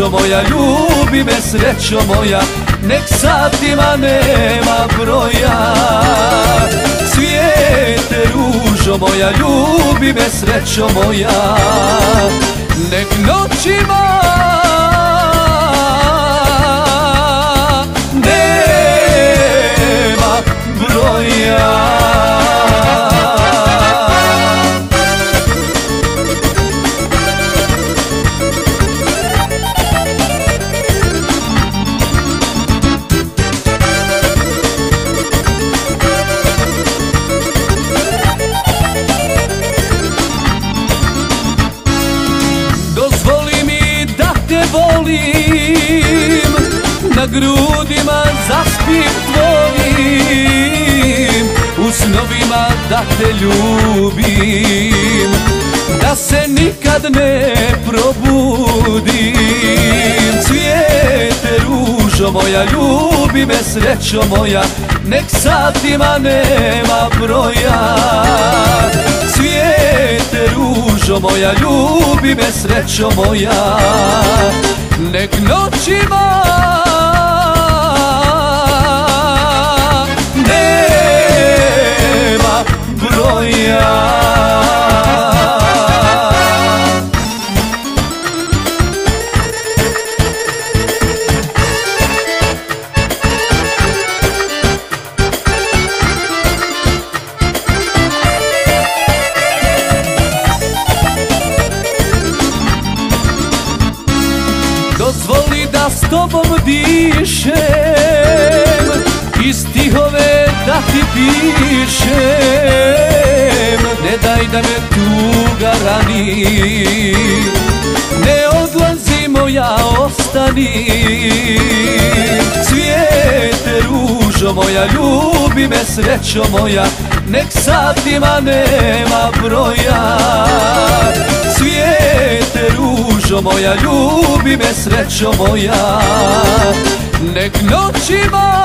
ružo moja, ljubi me srećo moja, nek satima nema broja. Cvijete ružo moja, ljubi me srećo moja, nek noćima nema broja. Dozvoli mi da te volim, na grudima zaspim tvojim, u snovima da te ljubim, da se nikad ne probudim. Cvijete ružo moja, ljubi me srećo moja, nek satima nema broja. Cvijete ružo moja, ljubi me srećo moja, nek noćima nema broja. Dozvoli da s tobom dišem i stihove da ti pišem. Ne daj da me tuga rani, ne odlazi moja, ostani. Cvijete ružo moja, ljubi me srećo moja, nek satima nema broja. Cvijete ružo moja, ljubi me srećo moja, nek noćima